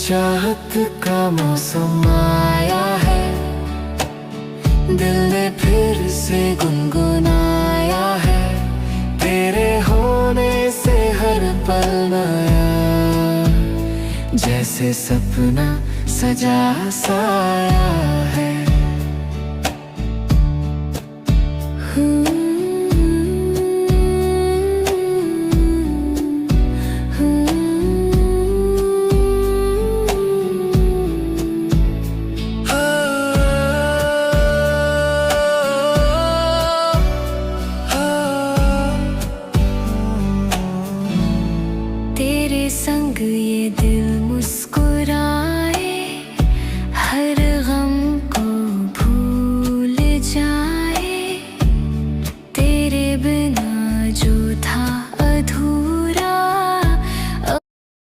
चाहत का मौसम आया है, दिल ने फिर से गुनगुनाया है। तेरे होने से हर पल नया, जैसे सपना सजा साया है। तेरे संग ये दिल मुस्कुरा